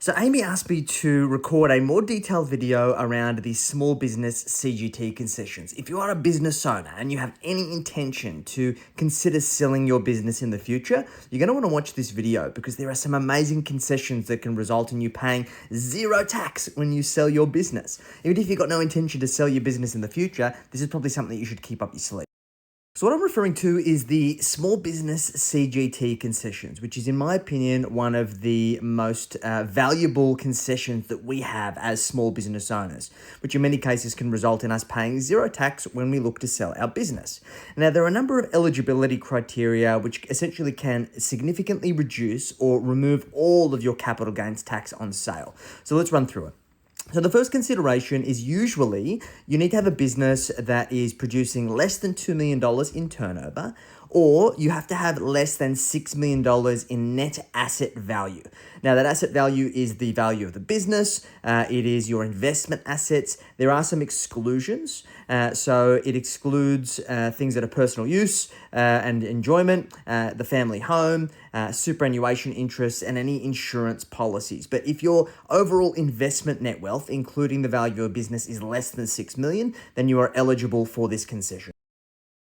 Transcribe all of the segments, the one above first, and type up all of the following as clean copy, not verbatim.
So Amy asked me to record a more detailed video around the small business CGT concessions. If you are a business owner and you have any intention to consider selling your business in the future, you're going to want to watch this video because there are some amazing concessions that can result in you paying zero tax when you sell your business. Even if you've got no intention to sell your business in the future, this is probably something that you should keep up your sleeve. So what I'm referring to is the small business CGT concessions, which is, in my opinion, one of the most valuable concessions that we have as small business owners, which in many cases can result in us paying zero tax when we look to sell our business. Now, there are a number of eligibility criteria which essentially can significantly reduce or remove all of your capital gains tax on sale. So let's run through it. So the first consideration is usually you need to have a business that is producing less than $2 million in turnover, or you have to have less than $6 million in net asset value. Now, that asset value is the value of the business. It is your investment assets. There are some exclusions. So it excludes things that are personal use and enjoyment, the family home, superannuation interests, and any insurance policies. But if your overall investment net wealth, including the value of your business, is less than $6 million, then you are eligible for this concession.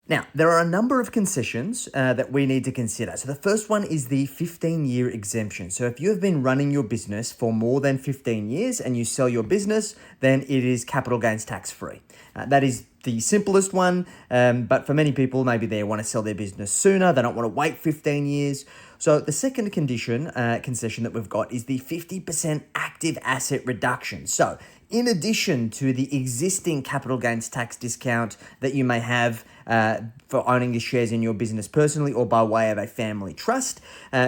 Now, there are a number of concessions that we need to consider. So the first one is the 15-year exemption. So if you have been running your business for more than 15 years and you sell your business, then it is capital gains tax free. That is the simplest one, but for many people, maybe they want to sell their business sooner. They don't want to wait 15 years. So the second concession that we've got is the 50% active asset reduction. So in addition to the existing capital gains tax discount that you may have for owning the shares in your business personally or by way of a family trust,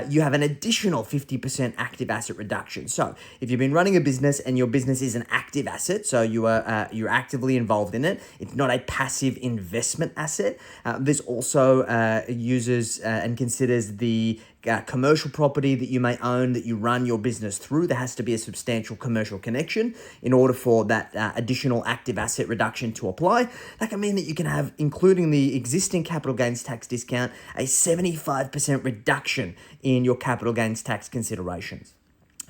you have an additional 50% active asset reduction. So if you've been running a business and your business is an active asset, so you're actively involved in it, it's not a passive investment asset. This also uses and considers the commercial property that you may own that you run your business through. There has to be a substantial commercial connection in order for that additional active asset reduction to apply. That can mean that you can have, including the existing capital gains tax discount, a 75% reduction in your capital gains tax considerations.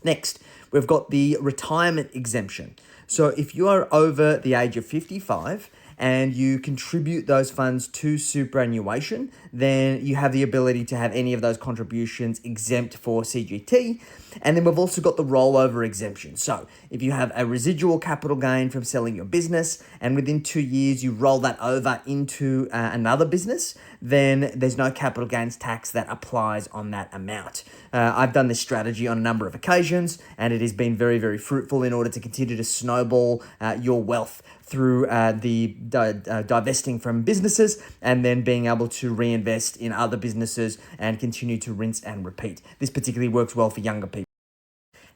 Next, we've got the retirement exemption. So if you are over the age of 55 and you contribute those funds to superannuation, then you have the ability to have any of those contributions exempt for CGT. And then we've also got the rollover exemption. So if you have a residual capital gain from selling your business and within 2 years you roll that over into another business, then there's no capital gains tax that applies on that amount. I've done this strategy on a number of occasions and it has been very, very fruitful in order to continue to snowball your wealth through the divesting from businesses and then being able to reinvest in other businesses and continue to rinse and repeat. This particularly works well for younger people.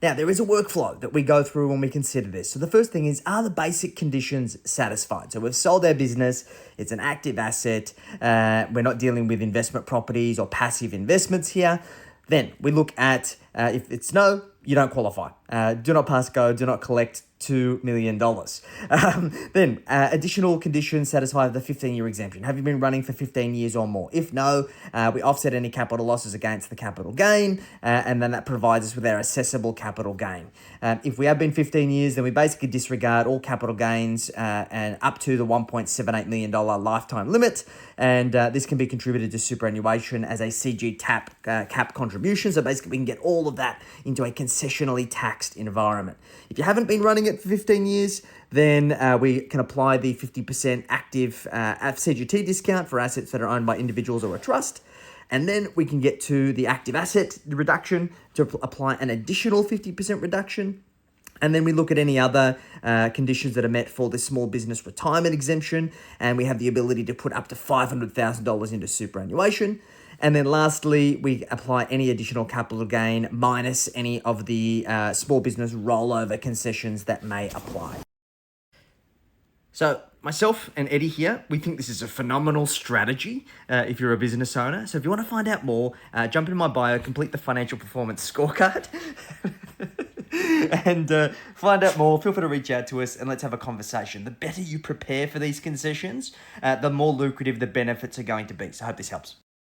Now, there is a workflow that we go through when we consider this. So the first thing is, are the basic conditions satisfied? So we've sold our business, it's an active asset, we're not dealing with investment properties or passive investments here. Then we look at, if it's no, you don't qualify. Do not pass go, do not collect $2 million. Then additional conditions satisfy the 15-year exemption. Have you been running for 15 years or more? If no, we offset any capital losses against the capital gain, and then that provides us with our assessable capital gain. If we have been 15 years, then we basically disregard all capital gains and up to the $1.78 million lifetime limit, and this can be contributed to superannuation as a CG cap contribution. So basically we can get all of that into a concessionally taxed environment. If you haven't been running it for 15 years, then we can apply the 50% active CGT discount for assets that are owned by individuals or a trust. And then we can get to the active asset reduction to apply an additional 50% reduction. And then we look at any other conditions that are met for the small business retirement exemption. And we have the ability to put up to $500,000 into superannuation. And then lastly, we apply any additional capital gain minus any of the small business rollover concessions that may apply. So myself and Eddie here, we think this is a phenomenal strategy if you're a business owner. So if you want to find out more, jump into my bio, complete the financial performance scorecard. And find out more, feel free to reach out to us and let's have a conversation. The better you prepare for these concessions, the more lucrative the benefits are going to be. So I hope this helps.